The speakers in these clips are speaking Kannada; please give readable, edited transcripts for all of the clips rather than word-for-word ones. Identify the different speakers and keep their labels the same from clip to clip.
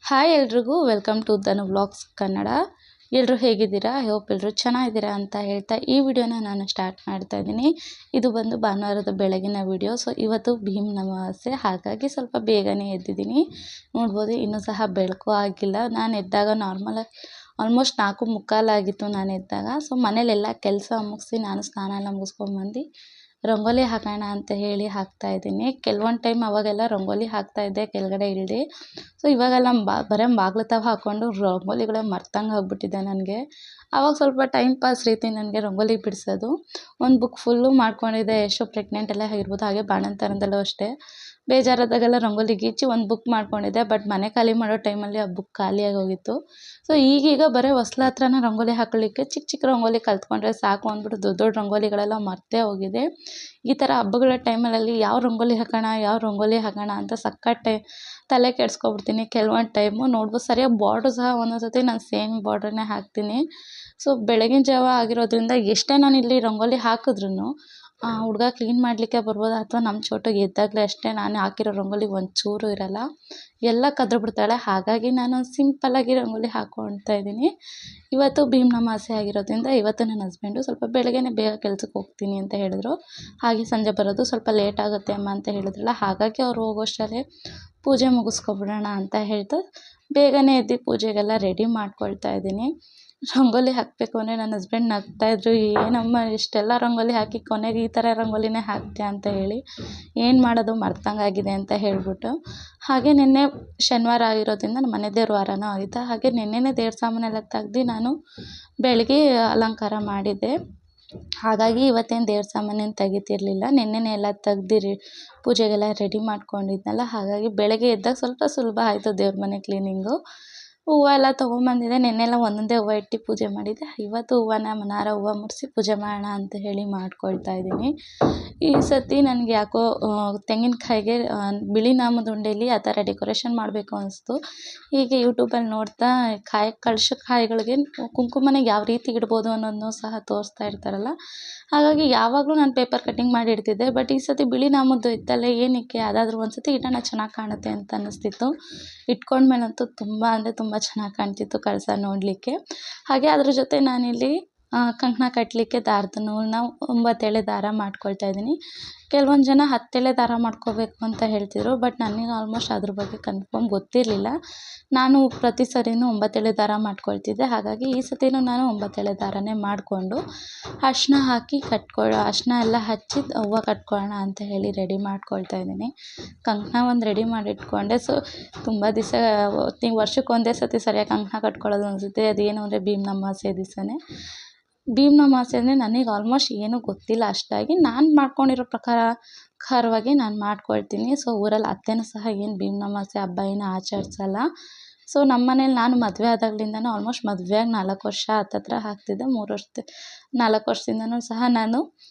Speaker 1: ಹಾಯ್ ಎಲ್ರಿಗೂ welcome to Dhanu vlogs Kannada. ಎಲ್ಲರೂ ಹೇಗಿದ್ದೀರಾ? ಐ ಹೋಪ್ ಎಲ್ಲರೂ ಚೆನ್ನಾಗಿದ್ದೀರಾ ಅಂತ ಹೇಳ್ತಾ ಈ ವಿಡಿಯೋನ ನಾನು ಸ್ಟಾರ್ಟ್ ಮಾಡ್ತಾ ಇದ್ದೀನಿ. ಇದು ಬಂದು ಭಾನುವಾರದ ಬೆಳಗಿನ ವಿಡಿಯೋ. ಸೊ ಇವತ್ತು ಭೀಮ್ ಅಮಾವಾಸ್ಯೆ, ಹಾಗಾಗಿ ಸ್ವಲ್ಪ ಬೇಗನೆ ಎದ್ದಿದ್ದೀನಿ. ನೋಡ್ಬೋದು ಇನ್ನೂ ಸಹ ಬೆಳಕು ಆಗಿಲ್ಲ. ನಾನು ಎದ್ದಾಗ ಆಲ್ಮೋಸ್ಟ್ 4:45 ಆಗಿತ್ತು ನಾನು ಎದ್ದಾಗ. ಸೊ ಮನೇಲೆಲ್ಲ ಕೆಲಸ ಮುಗಿಸಿ ನಾನು ಸ್ನಾನ ಎಲ್ಲ ಮುಗಿಸ್ಕೊಂಡ್ಬಂದು ರಂಗೋಲಿ ಹಾಕೋಣ ಅಂತ ಹೇಳಿ ಹಾಕ್ತಾಯಿದ್ದೀನಿ. ಕೆಲವೊಂದು ಟೈಮ್ ಅವಾಗೆಲ್ಲ ರಂಗೋಲಿ ಹಾಕ್ತಾಯಿದ್ದೆ ಕೆಳಗಡೆ ಇಳಿದು. ಸೊ ಇವಾಗೆಲ್ಲ ಬರೀ ಬಾಗ್ಲು ತಾವು ಹಾಕ್ಕೊಂಡು ರಂಗೋಲಿಗಳೇ ಮರ್ತಂಗೆ ಆಗ್ಬಿಟ್ಟಿದೆ ನನಗೆ. ಆವಾಗ ಸ್ವಲ್ಪ ಟೈಮ್ ಪಾಸ್ ರೀತಿ ನನಗೆ ರಂಗೋಲಿ ಬಿಡಿಸೋದು. ಒಂದು ಬುಕ್ ಫುಲ್ಲು ಮಾಡ್ಕೊಂಡಿದ್ದೆ, ಎಷ್ಟೋ ಪ್ರೆಗ್ನೆಂಟ್ ಎಲ್ಲ ಆಗಿರ್ಬೋದು. ಹಾಗೆ ಬಾಣಂತನದಲ್ಲೂ ಅಷ್ಟೇ ಬೇಜಾರಾದಾಗೆಲ್ಲ ರಂಗೋಲಿ ಗೀಚಿ ಒಂದು ಬುಕ್ ಮಾಡ್ಕೊಂಡಿದ್ದೆ. ಬಟ್ ಮನೆ ಖಾಲಿ ಮಾಡೋ ಟೈಮಲ್ಲಿ ಆ ಬುಕ್ ಖಾಲಿಯಾಗಿ ಹೋಗಿತ್ತು. ಸೊ ಈಗೀಗ ಬರೀ ಹೊಸ್ಲ ಹತ್ರನೇ ರಂಗೋಲಿ ಹಾಕೊಳ್ಳಿಕ್ಕೆ ಚಿಕ್ಕ ಚಿಕ್ಕ ರಂಗೋಲಿ ಕಲ್ತ್ಕೊಂಡ್ರೆ ಸಾಕು ಅಂದ್ಬಿಟ್ಟು ದೊಡ್ಡ ದೊಡ್ಡ ರಂಗೋಲಿಗಳೆಲ್ಲ ಮರ್ತೇ ಹೋಗಿದೆ. ಈ ಥರ ಹಬ್ಬಗಳ ಟೈಮಲ್ಲಿ ಯಾವ ರಂಗೋಲಿ ಹಾಕೋಣ ಅಂತ ಸಖತ್ ತಲೆ ಕೆಡಿಸ್ಕೊಬಿಡ್ತೀನಿ. ಕೆಲವೊಂದು ಟೈಮು ನೋಡ್ಬೋದು ಸರಿಯಾಗಿ ಬಾರ್ಡ್ರು ಸಹ ಒಂದೊಂದು ಸತಿ ನಾನು ಸೇಮ್ ಬಾರ್ಡ್ರನ್ನೇ ಹಾಕ್ತೀನಿ. ಸೊ ಬೆಳಗಿನ ಜಾವ ಆಗಿರೋದ್ರಿಂದ ಎಷ್ಟೇ ನಾನು ಇಲ್ಲಿ ರಂಗೋಲಿ ಹಾಕಿದ್ರೂ ಹುಡುಗ ಕ್ಲೀನ್ ಮಾಡಲಿಕ್ಕೆ ಬರ್ಬೋದು, ಅಥವಾ ನಮ್ಮ ಚೋಟುಗೆ ಎದ್ದಾಗಲೇ ಅಷ್ಟೇ ನಾನು ಹಾಕಿರೋ ರಂಗೋಲಿ ಒಂಚೂರು ಇರೋಲ್ಲ, ಎಲ್ಲ ಕದ್ರು ಬಿಡ್ತಾಳೆ. ಹಾಗಾಗಿ ನಾನು ಸಿಂಪಲ್ಲಾಗಿ ರಂಗೋಲಿ ಹಾಕ್ಕೊಳ್ತಾ ಇದ್ದೀನಿ. ಇವತ್ತು ಭೀಮ್ ಅಮಾವಾಸ್ಯೆ ಆಗಿರೋದ್ರಿಂದ ಇವತ್ತು ನನ್ನ ಹಸ್ಬೆಂಡು ಸ್ವಲ್ಪ ಬೆಳಗ್ಗೆನೇ ಬೇಗ ಕೆಲ್ಸಕ್ಕೆ ಹೋಗ್ತೀನಿ ಅಂತ ಹೇಳಿದ್ರು. ಹಾಗೆ ಸಂಜೆ ಬರೋದು ಸ್ವಲ್ಪ ಲೇಟ್ ಆಗುತ್ತೆ ಅಮ್ಮ ಅಂತ ಹೇಳಿದ್ರಲ್ಲ, ಹಾಗಾಗಿ ಅವ್ರು ಹೋಗೋಷ್ಟರಲ್ಲೇ ಪೂಜೆ ಮುಗಿಸ್ಕೊಬಿಡೋಣ ಅಂತ ಹೇಳ್ತಾ ಬೇಗನೆ ಎದ್ದು ಪೂಜೆಗೆಲ್ಲ ರೆಡಿ ಮಾಡ್ಕೊಳ್ತಾ ಇದ್ದೀನಿ. ರಂಗೋಲಿ ಹಾಕಬೇಕು ಅಂದರೆ ನನ್ನ ಹಸ್ಬೆಂಡ್ ನಗ್ತಾಯಿದ್ರು, ಏನಮ್ಮ ಇಷ್ಟೆಲ್ಲ ರಂಗೋಲಿ ಹಾಕಿ ಕೊನೆಗೆ ಈ ಥರ ರಂಗೋಲಿನೇ ಹಾಕ್ತೀಯ ಅಂತ ಹೇಳಿ. ಏನು ಮಾಡೋದು ಮರ್ತಂಗಾಗಿದೆ ಅಂತ ಹೇಳಿಬಿಟ್ಟು. ಹಾಗೆ ನಿನ್ನೆ ಶನಿವಾರ ಆಗಿರೋದ್ರಿಂದ ನಮ್ಮ ಮನೆ ದೇವ್ರ ವಾರನೂ ಆಗಿತ್ತು. ಹಾಗೆ ನಿನ್ನೆನೇ ದೇವ್ರ ಸಾಮಾನೆಲ್ಲ ತೆಗ್ದು ನಾನು ಬೆಳಗ್ಗೆ ಅಲಂಕಾರ ಮಾಡಿದ್ದೆ. ಹಾಗಾಗಿ ಇವತ್ತೇನು ದೇವ್ರ ಸಾಮಾನೇನು ತೆಗಿತಿರ್ಲಿಲ್ಲ. ನಿನ್ನೆನೇ ಎಲ್ಲ ತೆಗ್ದು ಪೂಜೆಗೆಲ್ಲ ರೆಡಿ ಮಾಡ್ಕೊಂಡಿದ್ನಲ್ಲ, ಹಾಗಾಗಿ ಬೆಳಗ್ಗೆ ಎದ್ದಾಗ ಸ್ವಲ್ಪ ಸುಲಭ ಆಯಿತು ದೇವ್ರ ಮನೆ ಕ್ಲೀನಿಂಗು. ಹೂವು ಎಲ್ಲ ತೊಗೊಂಬಂದಿದ್ದೆ. ನಿನ್ನೆಲ್ಲ ಒಂದೊಂದೇ ಹೂವು ಇಟ್ಟು ಪೂಜೆ ಮಾಡಿದ್ದೆ. ಇವತ್ತು ಹೂವನ ಮನಾರ ಹೂವು ಮುಡಿಸಿ ಪೂಜೆ ಮಾಡೋಣ ಅಂತ ಹೇಳಿ ಮಾಡ್ಕೊಳ್ತಾ ಇದ್ದೀನಿ. ಈ ಸತಿ ನನಗೆ ಯಾಕೋ ತೆಂಗಿನಕಾಯಿಗೆ ಬಿಳಿ ನಾಮದ ಉಂಡೆಲಿ ಆ ಥರ ಡೆಕೋರೇಷನ್ ಮಾಡಬೇಕು ಅನಿಸ್ತು. ಹೀಗೆ ಯೂಟ್ಯೂಬಲ್ಲಿ ನೋಡ್ತಾ ಕಳಶ ಕಾಯಿಗಳಿಗೆ ಕುಂಕುಮನ ಯಾವ ರೀತಿ ಇಡ್ಬೋದು ಅನ್ನೋದನ್ನು ಸಹ ತೋರಿಸ್ತಾ ಇರ್ತಾರಲ್ಲ, ಹಾಗಾಗಿ ಯಾವಾಗಲೂ ನಾನು ಪೇಪರ್ ಕಟ್ಟಿಂಗ್ ಮಾಡಿ ಇಡ್ತಿದ್ದೆ. ಬಟ್ ಈ ಸತಿ ಬಿಳಿ ನಾಮದ್ದು ಇತ್ತಲ್ಲ, ಏನಕ್ಕೆ ಅದಾದರೂ ಒಂದು ಸತಿ ಇಡೋಣ ಚೆನ್ನಾಗಿ ಕಾಣುತ್ತೆ ಅಂತ ಅನ್ನಿಸ್ತಿತ್ತು. ಇಟ್ಕೊಂಡ್ಮೇಲಂತೂ ತುಂಬ ಅಂದರೆ ತುಂಬ ಚೆನ್ನಾಗಿ ಕಾಣ್ತಿತ್ತು ಕಳಸ ನೋಡಲಿಕ್ಕೆ. ಹಾಗೆ ಅದ್ರ ಜೊತೆ ನಾನಿಲ್ಲಿ ಕಂಕಣ ಕಟ್ಟಲಿಕ್ಕೆ ದಾರದ ನೂಲನ್ನ 9 ಎಳೆ ದಾರ ಮಾಡ್ಕೊಳ್ತಾ ಇದ್ದೀನಿ. ಕೆಲವೊಂದು ಜನ 10 ಎಳೆ ದಾರ ಮಾಡ್ಕೋಬೇಕು ಅಂತ ಹೇಳ್ತಿದ್ರು. ಬಟ್ ನನಗೆ ಆಲ್ಮೋಸ್ಟ್ ಅದ್ರ ಬಗ್ಗೆ ಕನ್ಫರ್ಮ್ ಗೊತ್ತಿರಲಿಲ್ಲ. ನಾನು ಪ್ರತಿ ಸರಿನೂ 9 ಎಳೆ ದಾರ ಮಾಡ್ಕೊಳ್ತಿದ್ದೆ. ಹಾಗಾಗಿ ಈ ಸತಿನೂ ನಾನು 9 ಎಳೆ ದಾರನೇ ಮಾಡಿಕೊಂಡು ಅರಿಶಿನ ಹಾಕಿ ಅರಿಶಿನ ಎಲ್ಲ ಹಚ್ಚಿ ಹೂವು ಕಟ್ಕೊಳ್ಳೋಣ ಅಂತ ಹೇಳಿ ರೆಡಿ ಮಾಡ್ಕೊಳ್ತಾ ಇದ್ದೀನಿ. ಕಂಕಣ ಒಂದು ರೆಡಿ ಮಾಡಿ ಇಟ್ಕೊಂಡೆ. ಸೊ ತುಂಬ ದಿವಸ ವರ್ಷಕ್ಕೆ ಒಂದೇ ಸತಿ ಸರಿಯಾಗಿ ಕಂಕಣ ಕಟ್ಕೊಳ್ಳೋದು ಅನಿಸುತ್ತೆ. ಅದೇನು ಅಂದರೆ ಭೀಮ್ ಅಮಾವಾಸ್ಯೆ ದಿವಸನೇ. ಭೀಮ್ ಅಮಾವಾಸ್ಯೆ ಅಂದರೆ ನನಗೆ ಆಲ್ಮೋಸ್ಟ್ ಏನೂ ಗೊತ್ತಿಲ್ಲ ಅಷ್ಟಾಗಿ. ನಾನು ಮಾಡ್ಕೊಂಡಿರೋ ಪ್ರಕಾರವಾಗಿ ನಾನು ಮಾಡ್ಕೊಳ್ತೀನಿ. ಸೊ ಊರಲ್ಲಿ ಅತ್ತೆನೂ ಸಹ ಏನು ಭೀಮ್ ಅಮಾವಾಸ್ಯೆ ಹಬ್ಬ ಏನು ಆಚರಿಸಲ್ಲ. ಸೊ ನಮ್ಮ ಮನೇಲಿ ನಾನು ಮದುವೆ ಆದಾಗಲಿಂದನೂ ಆಲ್ಮೋಸ್ಟ್ ಮದುವೆಯಾಗಿ 4 ವರ್ಷ ಹತ್ತತ್ರ ಆಗ್ತಿದೆ. 4 ವರ್ಷದಿಂದನೂ ಸಹ ನಾನು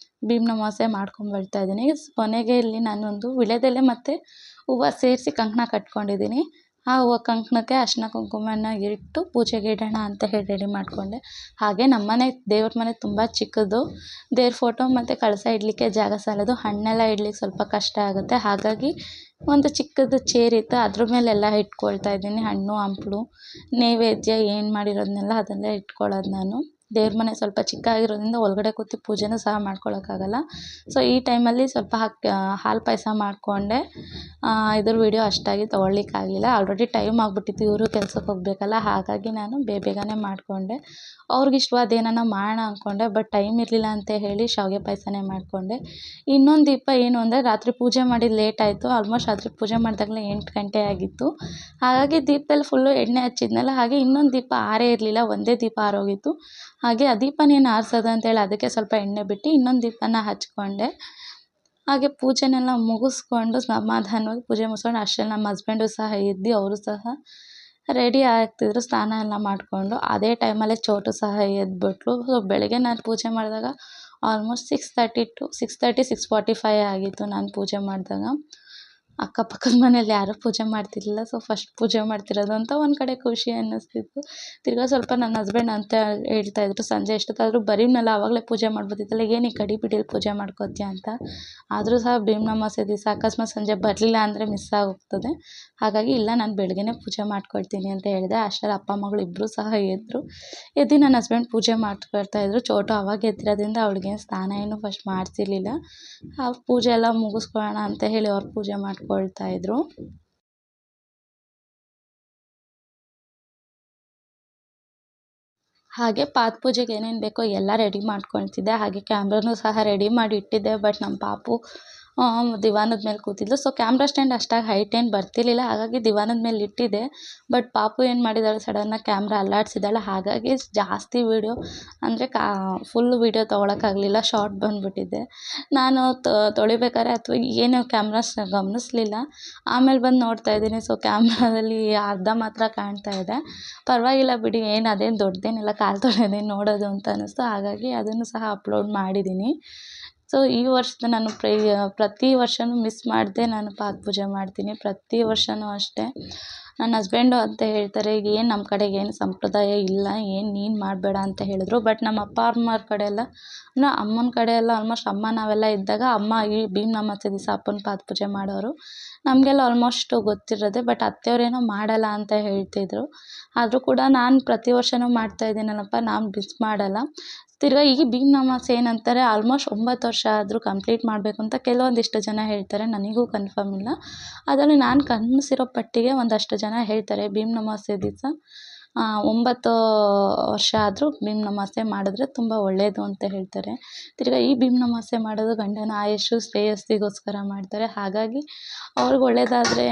Speaker 1: ಭೀಮ್ ಅಮಾವಾಸ್ಯೆ ಮಾಡ್ಕೊಂಡ್ಬರ್ತಾ ಇದ್ದೀನಿ. ಕೊನೆಗೆ ಇಲ್ಲಿ ನಾನೊಂದು ವೀಳ್ಯದೆಲೆ ಮತ್ತು ಹೂವು ಸೇರಿಸಿ ಕಂಕಣ ಕಟ್ಕೊಂಡಿದ್ದೀನಿ. ಆ ಹೂವು ಕಂಕಣಕ್ಕೆ ಅರಿಶಿನ ಕುಂಕುಮನ ಇಟ್ಟು ಪೂಜೆಗೆ ಇಡೋಣ ಅಂತ ಹೇಳಿ ರೆಡಿ ಮಾಡಿಕೊಂಡೆ. ಹಾಗೆ ನಮ್ಮನೆ ದೇವ್ರ ಮನೆ ತುಂಬ ಚಿಕ್ಕದು. ದೇವ್ರ ಫೋಟೋ ಮತ್ತು ಕಳಸ ಇಡಲಿಕ್ಕೆ ಜಾಗ ಸಾಲದು, ಹಣ್ಣೆಲ್ಲ ಇಡ್ಲಿಕ್ಕೆ ಸ್ವಲ್ಪ ಕಷ್ಟ ಆಗುತ್ತೆ. ಹಾಗಾಗಿ ಒಂದು ಚಿಕ್ಕದು ಚೇರ್ ಇತ್ತು, ಅದ್ರ ಮೇಲೆಲ್ಲ ಇಟ್ಕೊಳ್ತಾ ಇದ್ದೀನಿ. ಹಣ್ಣು ಹಂಪಲು ನೈವೇದ್ಯ ಏನು ಮಾಡಿರೋದನ್ನೆಲ್ಲ ಅದೆಲ್ಲ ಇಟ್ಕೊಳ್ಳೋದು ನಾನು. ದೇವ್ರ ಮನೆ ಸ್ವಲ್ಪ ಚಿಕ್ಕ ಆಗಿರೋದ್ರಿಂದ ಒಳಗಡೆ ಕೂತು ಪೂಜೆನೂ ಸಹ ಮಾಡ್ಕೊಳಕ್ಕಾಗಲ್ಲ. ಸೊ ಈ ಟೈಮಲ್ಲಿ ಸ್ವಲ್ಪ ಹಾಲು ಪಾಯಸ ಮಾಡಿಕೊಂಡೆ. ಇದ್ರ ವೀಡಿಯೋ ಅಷ್ಟಾಗಿ ತೊಗೊಳ್ಳಿಕ್ಕಾಗಲಿಲ್ಲ. ಆಲ್ರೆಡಿ ಟೈಮ್ ಆಗಿಬಿಟ್ಟಿತ್ತು, ಇವರು ಕೆಲ್ಸಕ್ಕೆ ಹೋಗಬೇಕಲ್ಲ. ಹಾಗಾಗಿ ನಾನು ಬೇಗನೆ ಮಾಡಿಕೊಂಡೆ. ಅವ್ರಿಗೆ ಇಷ್ಟವಾದ ಏನಾನ ಮಾಡೋಣ ಅಂದ್ಕೊಂಡೆ. ಬಟ್ ಟೈಮ್ ಇರಲಿಲ್ಲ ಅಂತ ಹೇಳಿ ಶಾವಿಗೆ ಪಾಯಸನೇ ಮಾಡಿಕೊಂಡೆ. ಇನ್ನೊಂದು ದೀಪ ಏನು ಅಂದರೆ ರಾತ್ರಿ ಪೂಜೆ ಮಾಡಿದ್ದು ಲೇಟ್ ಆಯಿತು. ಆಲ್ಮೋಸ್ಟ್ ರಾತ್ರಿ ಪೂಜೆ ಮಾಡಿದಾಗಲೇ 8 ಗಂಟೆ ಆಗಿತ್ತು. ಹಾಗಾಗಿ ದೀಪದಲ್ಲಿ ಫುಲ್ಲು ಎಣ್ಣೆ ಹಚ್ಚಿದ್ನಲ್ಲ, ಹಾಗೆ ಇನ್ನೊಂದು ದೀಪ ಆರೇ ಇರಲಿಲ್ಲ, ಒಂದೇ ದೀಪ ಆರೋಗಿತ್ತು. ಹಾಗೆ ಆ ದೀಪನೇನು ಆರಿಸೋದು ಅಂತೇಳಿ ಅದಕ್ಕೆ ಸ್ವಲ್ಪ ಎಣ್ಣೆ ಬಿಟ್ಟು ಇನ್ನೊಂದು ದೀಪನ ಹಚ್ಕೊಂಡೆ. ಹಾಗೆ ಪೂಜೆನೆಲ್ಲ ಮುಗಿಸ್ಕೊಂಡು ಸಮಾಧಾನವಾಗಿ ಪೂಜೆ ಮುಗಿಸ್ಕೊಂಡು ಅಷ್ಟರಲ್ಲಿ ನಮ್ಮ ಹಸ್ಬೆಂಡು ಸಹ ಎದ್ದು ಅವರು ಸಹ ರೆಡಿ ಆಗ್ತಿದ್ರು ಸ್ನಾನ ಎಲ್ಲ ಮಾಡಿಕೊಂಡು. ಅದೇ ಟೈಮಲ್ಲೇ ಚೋಟು ಸಹ ಎದ್ಬಿಟ್ಲು. ಸೊ ಬೆಳಗ್ಗೆ ನಾನು ಪೂಜೆ ಮಾಡಿದಾಗ ಆಲ್ಮೋಸ್ಟ್ 6:30 6:45 ಆಗಿತ್ತು ನಾನು ಪೂಜೆ ಮಾಡಿದಾಗ. ಅಕ್ಕಪಕ್ಕದ ಮನೇಲಿ ಯಾರೂ ಪೂಜೆ ಮಾಡ್ತಿರ್ಲಿಲ್ಲ. ಸೊ ಫಸ್ಟ್ ಪೂಜೆ ಮಾಡ್ತಿರೋದು ಅಂತ ಒಂದು ಕಡೆ ಖುಷಿ ಅನ್ನಿಸ್ತಿತ್ತು. ತಿರ್ಗಾ ಸ್ವಲ್ಪ ನನ್ನ ಹಸ್ಬೆಂಡ್ ಅಂತ ಹೇಳ್ತಾಯಿದ್ರು, ಸಂಜೆ ಎಷ್ಟೊತ್ತಾದರೂ ಬರೀಮ್ನಲ್ಲ ಆವಾಗಲೇ ಪೂಜೆ ಮಾಡ್ಬೋದಿತ್ತಲ್ಲ, ಏನಕ್ಕೆ ಗಡಿ ಬಿಡಿಲಿ ಪೂಜೆ ಮಾಡ್ಕೋತೀಯ ಅಂತ. ಆದರೂ ಸಹ ಭೀಮ್ ಅಮಾವಾಸ್ಯೆ ದಿವಸ ಅಕಸ್ಮಾತ್ ಸಂಜೆ ಬರಲಿಲ್ಲ ಅಂದರೆ ಮಿಸ್ ಆಗೋಗ್ತದೆ. ಹಾಗಾಗಿ ಇಲ್ಲ ನಾನು ಬೆಳಗ್ಗೆನೇ ಪೂಜೆ ಮಾಡ್ಕೊಳ್ತೀನಿ ಅಂತ ಹೇಳಿದೆ. ಅಷ್ಟರಲ್ಲಿ ಅಪ್ಪ ಮಗಳು ಇಬ್ಬರೂ ಸಹ ಎದ್ದು ನನ್ನ ಹಸ್ಬೆಂಡ್ ಪೂಜೆ ಮಾಡ್ಕೊಳ್ತಾಯಿದ್ರು. ಚೋಟು ಅವಾಗ ಎದ್ದಿರೋದ್ರಿಂದ ಅವಳಿಗೇನು ಸ್ನಾನ ಏನು ಫಸ್ಟ್ ಮಾಡಿಸಿರ್ಲಿಲ್ಲ. ಅವ್ರ ಪೂಜೆ ಎಲ್ಲ ಮುಗಿಸ್ಕೊಳ್ಳೋಣ ಅಂತ ಹೇಳಿ ಅವ್ರು ಪೂಜೆ ಮಾಡ್ಕೊಳ್ತಾಯಿದ್ರು. ಹಾಗೆ ಪಾದ ಪೂಜೆಗೆ ಏನೇನು ಬೇಕೋ ಎಲ್ಲ ರೆಡಿ ಮಾಡ್ಕೊಳ್ತಿದ್ದೆ. ಹಾಗೆ ಕ್ಯಾಮ್ರಾನೂ ಸಹ ರೆಡಿ ಮಾಡಿ ಇಟ್ಟಿದ್ದೆ. ಬಟ್ ನಮ್ಮ ಪಾಪು ದಿವಾನದ ಮೇಲೆ ಕೂತಿದ್ಲು. ಸೊ ಕ್ಯಾಮ್ರಾ ಸ್ಟ್ಯಾಂಡ್ ಅಷ್ಟಾಗಿ ಹೈಟ್ ಏನು ಬರ್ತಿರ್ಲಿಲ್ಲ, ಹಾಗಾಗಿ ದಿವಾನದ ಮೇಲೆ ಇಟ್ಟಿದ್ದೆ. ಬಟ್ ಪಾಪು ಏನು ಮಾಡಿದ್ದಾಳೆ, ಸಡನ್ನಾಗಿ ಕ್ಯಾಮ್ರಾ ಅಲ್ಲಾಡಿಸಿದ್ದಾಳೆ. ಹಾಗಾಗಿ ಜಾಸ್ತಿ ವೀಡಿಯೋ ಅಂದರೆ ಫುಲ್ ವೀಡಿಯೋ ತೊಗೊಳಕ್ಕಾಗಲಿಲ್ಲ, ಶಾರ್ಟ್ ಬಂದುಬಿಟ್ಟಿದ್ದೆ. ನಾನು ತೊಳಿಬೇಕಾದ್ರೆ ಅಥವಾ ಏನು ಕ್ಯಾಮ್ರಾಸ್ ಗಮನಿಸ್ಲಿಲ್ಲ. ಆಮೇಲೆ ಬಂದು ನೋಡ್ತಾ ಇದ್ದೀನಿ, ಸೊ ಕ್ಯಾಮ್ರಾದಲ್ಲಿ ಅರ್ಧ ಮಾತ್ರ ಕಾಣ್ತಾ ಇದೆ. ಪರವಾಗಿಲ್ಲ ಬಿಡಿ, ಏನು ಅದೇನು ದೊಡ್ಡದೇನಿಲ್ಲ, ಕಾಲು ತೊಳೆಯೋದೇನು ನೋಡೋದು ಅಂತ ಅನ್ನಿಸ್ತು. ಹಾಗಾಗಿ ಅದನ್ನು ಸಹ ಅಪ್ಲೋಡ್ ಮಾಡಿದ್ದೀನಿ. ಸೊ ಈ ವರ್ಷದ ನಾನು ಪ್ರತಿ ವರ್ಷವೂ ಮಿಸ್ ಮಾಡದೆ ನಾನು ಪಾದ ಪೂಜೆ ಮಾಡ್ತೀನಿ. ಪ್ರತಿ ವರ್ಷವೂ ಅಷ್ಟೇ. ನನ್ನ ಹಸ್ಬೆಂಡು ಅಂತ ಹೇಳ್ತಾರೆ, ಏನು ನಮ್ಮ ಕಡೆಗೆ ಏನು ಸಂಪ್ರದಾಯ ಇಲ್ಲ, ಏನು ನೀನು ಮಾಡಬೇಡ ಅಂತ ಹೇಳಿದ್ರು. ಬಟ್ ನಮ್ಮ ಅಪ್ಪ ಅಮ್ಮವ್ರ ಕಡೆ ಎಲ್ಲ ಅಮ್ಮನ ಕಡೆ ಎಲ್ಲ ಆಲ್ಮೋಸ್ಟ್ ಅಮ್ಮ ನಾವೆಲ್ಲ ಇದ್ದಾಗ ಅಮ್ಮ ಈ ಭೀಮ್ ಅಮಾವಾಸ್ಯೆ ದಿವಸ ಅಪ್ಪನ ಪಾದ ಪೂಜೆ ಮಾಡೋರು. ನಮಗೆಲ್ಲ ಆಲ್ಮೋಸ್ಟ್ ಗೊತ್ತಿರೋದೆ. ಬಟ್ ಅತ್ತೆಯವ್ರೇನೋ ಮಾಡಲ್ಲ ಅಂತ ಹೇಳ್ತಿದ್ರು. ಆದರೂ ಕೂಡ ನಾನು ಪ್ರತಿ ವರ್ಷವೂ ಮಾಡ್ತಾಯಿದ್ದೀನಲ್ಲಪ್ಪ, ನಾನು ಮಿಸ್ ಮಾಡಲ್ಲ. ತಿರ್ಗಾ ಈ ಭೀಮ್ ಅಮಾವಾಸ್ಯೆ ಏನಂತಾರೆ, ಆಲ್ಮೋಸ್ಟ್ 9 ವರ್ಷ ಆದರೂ ಕಂಪ್ಲೀಟ್ ಮಾಡಬೇಕು ಅಂತ ಕೆಲವೊಂದಿಷ್ಟು ಜನ ಹೇಳ್ತಾರೆ. ನನಗೂ ಕನ್ಫರ್ಮ್ ಇಲ್ಲ. ಅದರಲ್ಲಿ ನಾನು ಗಮನಿಸಿರೋ ಪಟ್ಟಿಗೆ ಒಂದಷ್ಟು ಜನ ಹೇಳ್ತಾರೆ ಭೀಮ್ ಅಮಾವಾಸ್ಯೆ ದಿವಸ 9 ವರ್ಷ ಆದರೂ ಭೀಮ್ ಅಮಾವಾಸ್ಯೆ ಮಾಡಿದ್ರೆ ತುಂಬ ಒಳ್ಳೆಯದು ಅಂತ ಹೇಳ್ತಾರೆ. ತಿರ್ಗಾ ಈ ಭೀಮ್ ಅಮಾವಾಸ್ಯೆ ಮಾಡೋದು ಗಂಡನ ಆಯುಷ್ಷು ಶ್ರೇಯಸ್ಸಿಗೋಸ್ಕರ ಮಾಡ್ತಾರೆ. ಹಾಗಾಗಿ ಅವ್ರಿಗೆ ಒಳ್ಳೆಯದಾಗಲಿ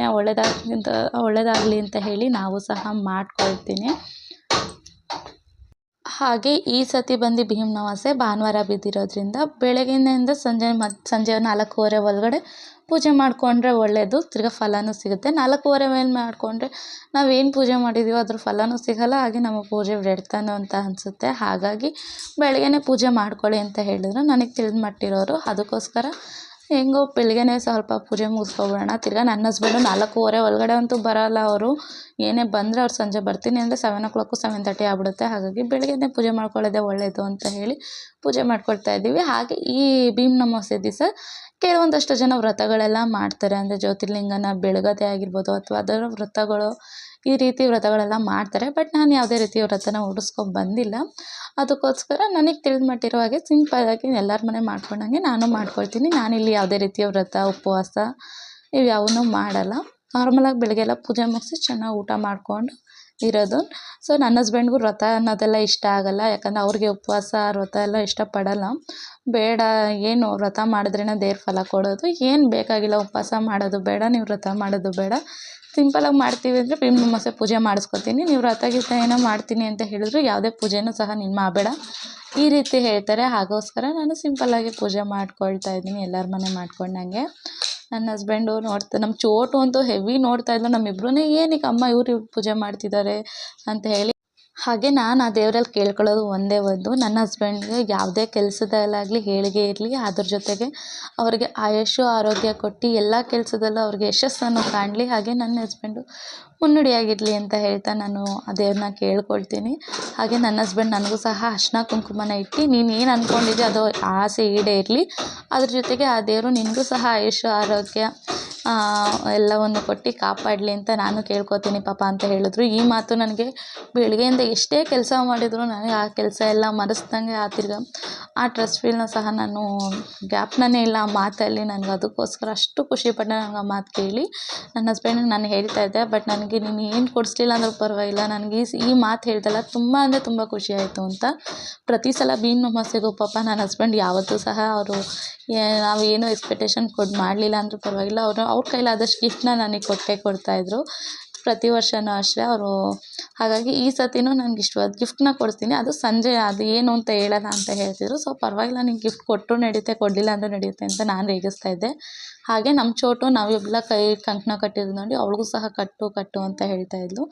Speaker 1: ಅಂತ ಹೇಳಿ ನಾವು ಸಹ ಮಾಡ್ಕೊಳ್ತೀನಿ. ಹಾಗೆ ಈ ಸತಿ ಬಂದು ಭೀಮ್ ಅಮಾವಾಸ್ಯೆ ಭಾನುವಾರ ಬಿದ್ದಿರೋದ್ರಿಂದ ಬೆಳಗ್ಗಿನಿಂದ ಸಂಜೆ 4:30 ಒಳಗಡೆ ಪೂಜೆ ಮಾಡಿಕೊಂಡ್ರೆ ಒಳ್ಳೆಯದು. ತಿರ್ಗಾ ಫಲವೂ ಸಿಗುತ್ತೆ. 4:30 ಮೇಲೆ ಮಾಡಿಕೊಂಡ್ರೆ ನಾವೇನು ಪೂಜೆ ಮಾಡಿದ್ದೀವೋ ಅದ್ರ ಫಲವೂ ಸಿಗೋಲ್ಲ, ಹಾಗೆ ನಮ್ಮ ಪೂಜೆ ವ್ಯರ್ಥನೂ ಅಂತ ಅನಿಸುತ್ತೆ. ಹಾಗಾಗಿ ಬೆಳಗ್ಗೆನೇ ಪೂಜೆ ಮಾಡ್ಕೊಳ್ಳಿ ಅಂತ ಹೇಳಿದ್ರು ನನಗೆ ತಿಳಿದು ಮಟ್ಟಿರೋರು. ಅದಕ್ಕೋಸ್ಕರ ಹೆಂಗೋ ಬೆಳಗ್ಗೆನೇ ಸ್ವಲ್ಪ ಪೂಜೆ ಮುಗಿಸ್ಕೊಬಿಡೋಣ. ತಿರ್ಗಾ ನನ್ನ ಹಸ್ಬೆಂಡು 4:30 ಒಳಗಡೆ ಅಂತೂ ಬರೋಲ್ಲ ಅವರು. ಏನೇ ಬಂದರೆ ಅವ್ರು ಸಂಜೆ ಬರ್ತೀನಿ ಅಂದರೆ 7 o'clock 7:30 ಆಗ್ಬಿಡುತ್ತೆ. ಹಾಗಾಗಿ ಬೆಳಗ್ಗೆನೇ ಪೂಜೆ ಮಾಡ್ಕೊಳ್ಳೋದೇ ಒಳ್ಳೆಯದು ಅಂತ ಹೇಳಿ ಪೂಜೆ ಮಾಡ್ಕೊಳ್ತಾ ಇದ್ದೀವಿ. ಹಾಗೆ ಈ ಭೀಮ್ ಅಮಾವಾಸ್ಯೆ ದಿವಸ ಕೆಲವೊಂದಷ್ಟು ಜನ ವ್ರತಗಳೆಲ್ಲ ಮಾಡ್ತಾರೆ. ಅಂದರೆ ಜ್ಯೋತಿರ್ಲಿಂಗನ ಬೆಳಗೋದೇ ಆಗಿರ್ಬೋದು ಅಥವಾ ಅದರ ವ್ರತಗಳು, ಈ ರೀತಿ ವ್ರತಗಳೆಲ್ಲ ಮಾಡ್ತಾರೆ. ಬಟ್ ನಾನು ಯಾವುದೇ ರೀತಿ ವ್ರತನ ಬಂದಿಲ್ಲ. ಅದಕ್ಕೋಸ್ಕರ ನನಗೆ ತಿಳಿದು ಮಟ್ಟಿರೋ ಹಾಗೆ ಸಿಂಪಲ್ಲಾಗಿ ಎಲ್ಲರ ಮನೆ ಮಾಡ್ಕೊಂಡಂಗೆ ನಾನು ಮಾಡ್ಕೊಳ್ತೀನಿ. ನಾನಿಲ್ಲಿ ಯಾವುದೇ ರೀತಿಯ ವ್ರತ ಉಪವಾಸ ಇವು ಯಾವನ್ನೂ ಮಾಡಲ್ಲ. ನಾರ್ಮಲಾಗಿ ಬೆಳಗ್ಗೆಲ್ಲ ಪೂಜೆ ಮುಗಿಸಿ ಚೆನ್ನಾಗಿ ಊಟ ಮಾಡಿಕೊಂಡು ಇರೋದು. ಸೊ ನನ್ನ ಹಸ್ಬೆಂಡ್ಗೂ ವ್ರತ ಅನ್ನೋದೆಲ್ಲ ಇಷ್ಟ ಆಗಲ್ಲ. ಯಾಕಂದರೆ ಅವ್ರಿಗೆ ಉಪವಾಸ ವ್ರತ ಎಲ್ಲ ಇಷ್ಟಪಡಲ್ಲ. ಬೇಡ, ಏನು ವ್ರತ ಮಾಡಿದ್ರೇ ದೇವ್ರ ಫಲ ಕೊಡೋದು, ಏನು ಬೇಕಾಗಿಲ್ಲ, ಉಪವಾಸ ಮಾಡೋದು ಬೇಡ, ನೀವು ವ್ರತ ಮಾಡೋದು ಬೇಡ, ಸಿಂಪಲಾಗಿ ಮಾಡ್ತೀವಿ ಅಂದರೆ ಭೀಮ್ ಅಮಾವಾಸ್ಯೆ ಪೂಜೆ ಮಾಡಿಸ್ಕೊತೀನಿ. ನೀವು ವ್ರತ ಗೀತ ಏನೋ ಮಾಡ್ತೀನಿ ಅಂತ ಹೇಳಿದ್ರು ಯಾವುದೇ ಪೂಜೆನೂ ಸಹ ನೀನು ಮಾಡಬೇಡ ಈ ರೀತಿ ಹೇಳ್ತಾರೆ. ಹಾಗೋಸ್ಕರ ನಾನು ಸಿಂಪಲ್ಲಾಗಿ ಪೂಜೆ ಮಾಡ್ಕೊಳ್ತಾ ಇದ್ದೀನಿ ಎಲ್ಲರ ಮನೆ ಮಾಡ್ಕೊಂಡಂಗೆ. ನನ್ನ ಹಸ್ಬೆಂಡು ನಮ್ಮ ಚೋಟು ಅಂತೂ ಹೆವಿ ನೋಡ್ತಾಯಿದ್ಲು. ನಮ್ಮಿಬ್ರೂ ಏನಕ್ಕೆ ಅಮ್ಮ ಇವ್ರು ಪೂಜೆ ಮಾಡ್ತಿದ್ದಾರೆ ಅಂತ ಹೇಳಿ. ಹಾಗೆ ನಾನು ಆ ದೇವರಲ್ಲಿ ಕೇಳ್ಕೊಳ್ಳೋದು ಒಂದೇ ಒಂದು, ನನ್ನ ಹಸ್ಬೆಂಡ್ಗೆ ಯಾವುದೇ ಕೆಲಸದಲ್ಲಾಗಲಿ ಏಳಿಗೆ ಇರಲಿ, ಅದ್ರ ಜೊತೆಗೆ ಅವ್ರಿಗೆ ಆಯುಷ್ಷು ಆರೋಗ್ಯ ಕೊಟ್ಟು ಎಲ್ಲ ಕೆಲಸದಲ್ಲೂ ಅವ್ರಿಗೆ ಯಶಸ್ಸನ್ನು ಕಾಣಲಿ. ಹಾಗೆ ನನ್ನ ಹಸ್ಬೆಂಡು ಮುನ್ನುಡಿಯಾಗಿರಲಿ ಅಂತ ಹೇಳ್ತಾ ನಾನು ಆ ದೇವ್ರನ್ನ ಕೇಳ್ಕೊಳ್ತೀನಿ. ಹಾಗೆ ನನ್ನ ಹಸ್ಬೆಂಡ್ ನನಗೂ ಸಹ ಅರಿಶಿನ ಕುಂಕುಮನ ಇಟ್ಟು ನೀನು ಏನು ಅಂದ್ಕೊಂಡಿದ್ಯೋ ಅದು ಆಸೆ ಈಡೇರಲಿ, ಅದ್ರ ಜೊತೆಗೆ ಆ ದೇವರು ನಿನಗೂ ಸಹ ಆಯುಷ್ಯ ಆರೋಗ್ಯ ಎಲ್ಲವನ್ನು ಕೊಟ್ಟು ಕಾಪಾಡಲಿ ಅಂತ ನಾನು ಕೇಳ್ಕೊತೀನಿ ಪಾಪ ಅಂತ ಹೇಳಿದ್ರು. ಈ ಮಾತು ನನಗೆ ಬೆಳಗ್ಗೆಯಿಂದ ಎಷ್ಟೇ ಕೆಲಸ ಮಾಡಿದರೂ ನನಗೆ ಆ ಕೆಲಸ ಎಲ್ಲ ಮರೆಸ್ದಂಗೆ ತಿರ್ಗಾ ಆ ಸ್ಟ್ರೆಸ್ ಫೀಲ್ನ ಸಹ ನಾನು ಜ್ಞಾಪನನೇ ಇಲ್ಲ ಆ ಮಾತಲ್ಲಿ. ನನಗೆ ಅದಕ್ಕೋಸ್ಕರ ಅಷ್ಟು ಖುಷಿಪಟ್ಟೆ ನನಗೆ ಆ ಮಾತು ಕೇಳಿ. ನನ್ನ ಹಸ್ಬೆಂಡಿಗೆ ನಾನು ಹೇಳ್ತಾ ಇದ್ದೆ, ಬಟ್ ನನಗೆ ನೀನು ಏನು ಕೊಡಿಸ್ಲಿಲ್ಲ ಅಂದರೂ ಪರವಾಗಿಲ್ಲ, ನನಗೆ ಈ ಮಾತು ಹೇಳ್ದಲ್ಲ ತುಂಬ ಅಂದರೆ ತುಂಬ ಖುಷಿ ಆಯಿತು ಅಂತ. ಪ್ರತಿ ಸಲ ಭೀಮ್ ಅಮಾವಾಸ್ಯೆಗೂ ಪಾಪ ನನ್ನ ಹಸ್ಬೆಂಡ್ ಯಾವತ್ತೂ ಸಹ ಅವರು ನಾವೇನು ಎಕ್ಸ್ಪೆಕ್ಟೇಷನ್ ಮಾಡಲಿಲ್ಲ ಅಂದರೂ ಪರವಾಗಿಲ್ಲ, ಅವ್ರ ಕೈಲಾದಷ್ಟು ಗಿಫ್ಟನ್ನ ನನಗೆ ಕೊಡ್ತಾಯಿದ್ರು ಪ್ರತಿ ವರ್ಷವೂ ಅಷ್ಟೇ ಅವರು. ಹಾಗಾಗಿ ಈ ಸತಿನೂ ನನಗೆ ಇಷ್ಟವಾದ ಗಿಫ್ಟನ್ನ ಕೊಡಿಸ್ತೀನಿ. ಅದು ಸಂಜೆ ಅದು ಏನು ಅಂತ ಹೇಳಲ್ಲ ಅಂತ ಹೇಳ್ತಿದ್ರು. ಸೊ ಪರವಾಗಿಲ್ಲ, ನಿಂಗೆ ಗಿಫ್ಟ್ ಕೊಟ್ಟರು ನಡೆಯುತ್ತೆ, ಕೊಡಲಿಲ್ಲ ಅಂದರೂ ನಡೆಯುತ್ತೆ ಅಂತ ನಾನು ರೇಗಿಸ್ತಾ ಇದ್ದೆ. ಹಾಗೆ ನಮ್ಮ ಚೋಟು ನಾವೆಲ್ಲ ಕೈ ಕಂಕಣ ಕಟ್ಟಿದ್ದು ನೋಡಿ ಅವಳಿಗೂ ಸಹ ಕಟ್ಟು ಅಂತ ಹೇಳ್ತಾ ಇದ್ಲು.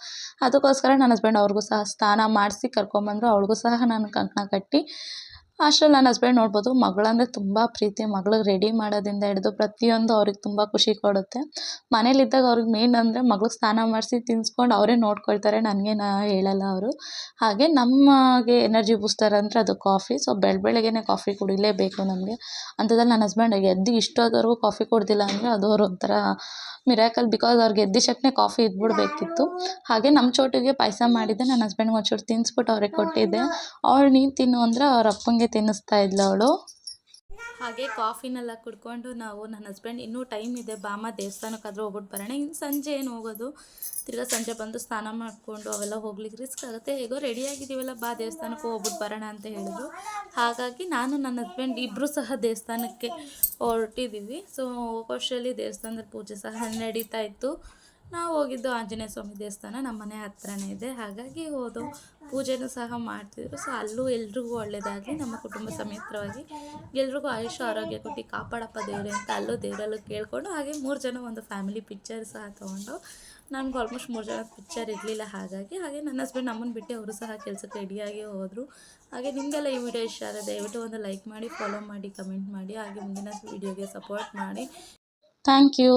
Speaker 1: ಅದಕ್ಕೋಸ್ಕರ ನನ್ನ ಹಸ್ಬೆಂಡ್ ಅವ್ರಿಗೂ ಸಹ ಸ್ನಾನ ಮಾಡಿಸಿ ಕರ್ಕೊಂಬಂದರು. ಅವಳಿಗೂ ಸಹ ನಾನು ಕಂಕಣ ಕಟ್ಟಿ ಅಷ್ಟರಲ್ಲಿ ನನ್ನ ಹಸ್ಬೆಂಡ್ ನೋಡ್ಬೋದು ಮಗಳಂದರೆ ತುಂಬ ಪ್ರೀತಿ. ಮಗಳಿಗೆ ರೆಡಿ ಮಾಡೋದಿಂದ ಹಿಡಿದು ಪ್ರತಿಯೊಂದು ಅವ್ರಿಗೆ ತುಂಬ ಖುಷಿ ಕೊಡುತ್ತೆ. ಮನೇಲಿದ್ದಾಗ ಅವ್ರಿಗೆ ಮೇನ್ ಅಂದರೆ ಮಗಳಿಗೆ ಸ್ನಾನ ಮಾಡಿಸಿ ತಿನ್ನಿಸ್ಕೊಂಡು ಅವರೇ ನೋಡ್ಕೊಳ್ತಾರೆ, ನನಗೇನು ಹೇಳಲ್ಲ ಅವರು. ಹಾಗೆ ನಮಗೆ ಎನರ್ಜಿ ಬೂಸ್ಟರ್ ಅಂದರೆ ಅದು ಕಾಫಿ. ಸೊ ಬೆಳಗ್ಗೆನೇ ಕಾಫಿ ಕುಡಿಲೇಬೇಕು ನಮಗೆ. ಅಂಥದ್ರಲ್ಲಿ ನನ್ನ ಹಸ್ಬೆಂಡ್ ಎದ್ದು ಇಷ್ಟೊತ್ತವರೆಗೂ ಕಾಫಿ ಕುಡ್ದಿಲ್ಲ ಅಂದರೆ ಅದು ಅವ್ರ ಒಂಥರ ಮಿರಾಕಲ್. ಬಿಕಾಸ್ ಅವ್ರಿಗೆ ಎದ್ದಿದ ತಕ್ಷಣ ಕಾಫಿ ಇದ್ಬಿಡ್ಬೇಕಿತ್ತು. ಹಾಗೆ ನಮ್ಮ ಚೋಟಿಗೆ ಪಾಯಸ ಮಾಡಿದ್ದೆ, ನನ್ನ ಹಸ್ಬೆಂಡ್ಗೆ ಒಂಚೂರು ತಿನ್ನಿಸ್ಬಿಟ್ಟು ಅವ್ರಿಗೆ ಕೊಟ್ಟಿದ್ದೆ. ಅವಳು ನೀನು ತಿನ್ನು ಅಂದರೆ ಅವ್ರ ಅಪ್ಪಂಗೆ ತಿನ್ನಿಸ್ತಾ ಇದ್ಲು ಅವಳು. ಹಾಗೆ ಕಾಫಿನೆಲ್ಲ ಕುಡ್ಕೊಂಡು ನಾವು ನನ್ನ ಹಸ್ಬೆಂಡ್ ಇನ್ನೂ ಟೈಮ್ ಇದೆ ಬಾಮ ದೇವಸ್ಥಾನಕ್ಕಾದರೂ ಹೋಗ್ಬಿಟ್ಟು ಬರೋಣ, ಇನ್ನು ಸಂಜೆ ಏನು ಹೋಗೋದು, ತಿರ್ಗಾ ಸಂಜೆ ಬಂದು ಸ್ನಾನ ಮಾಡಿಕೊಂಡು ಅವೆಲ್ಲ ಹೋಗ್ಲಿಕ್ಕೆ ರಿಸ್ಕ್ ಆಗುತ್ತೆ, ಹೇಗೋ ರೆಡಿಯಾಗಿದ್ದೀವಲ್ಲ ಬಾ ದೇವಸ್ಥಾನಕ್ಕೆ ಹೋಗ್ಬಿಟ್ಟು ಬರೋಣ ಅಂತ ಹೇಳಿದ್ರು. ಹಾಗಾಗಿ ನಾನು ನನ್ನ ಹಸ್ಬೆಂಡ್ ಇಬ್ಬರು ಸಹ ದೇವಸ್ಥಾನಕ್ಕೆ ಹೊರಟಿದ್ದೀವಿ. ಸೊ ಹೋಗೋಷ್ಟರಲ್ಲಿ ದೇವಸ್ಥಾನದ ಪೂಜೆ ಸಹ ನಡೀತಾ ಇತ್ತು. ನಾವು ಹೋಗಿದ್ದು ಆಂಜನೇಯ ಸ್ವಾಮಿ ದೇವಸ್ಥಾನ ನಮ್ಮ ಮನೆ ಹತ್ರನೇ ಇದೆ, ಹಾಗಾಗಿ ಹೋದೋ ಪೂಜೆನೂ ಸಹ ಮಾಡ್ತಿದ್ರು. ಸೊ ಅಲ್ಲೂ ಎಲ್ರಿಗೂ ಒಳ್ಳೆಯದಾಗಲಿ, ನಮ್ಮ ಕುಟುಂಬ ಸಮೇತರವಾಗಿ ಎಲ್ರಿಗೂ ಆಯುಷ ಆರೋಗ್ಯ ಕೊಟ್ಟು ಕಾಪಾಡಪ್ಪ ದೇವರೇ ಅಂತ ಅಲ್ಲೂ ದೇವರಲ್ಲೂ ಕೇಳಿಕೊಂಡು, ಹಾಗೆ 3 ಜನ ಒಂದು ಫ್ಯಾಮಿಲಿ ಪಿಕ್ಚರ್ ಸಹ ತೊಗೊಂಡು, ನಮ್ಗೆ ಆಲ್ಮೋಸ್ಟ್ 3 ಜನ ಪಿಕ್ಚರ್ ಇರಲಿಲ್ಲ. ಹಾಗೆ ನನ್ನ ಹಸ್ಬೆಂಡ್ ನಮ್ಮನ್ನು ಬಿಟ್ಟು ಅವರು ಸಹ ಕೆಲಸಕ್ಕೆ ರೆಡಿಯಾಗಿ ಹೋದರು. ಹಾಗೆ ನಿಮಗೆಲ್ಲ ಈ ವಿಡಿಯೋ ಇಷ್ಟ ಆದರೆ ದಯವಿಟ್ಟು ಒಂದು ಲೈಕ್ ಮಾಡಿ, ಫಾಲೋ ಮಾಡಿ, ಕಮೆಂಟ್ ಮಾಡಿ, ಹಾಗೆ ಮುಂದಿನ ವಿಡಿಯೋಗೆ ಸಪೋರ್ಟ್ ಮಾಡಿ. Thank you.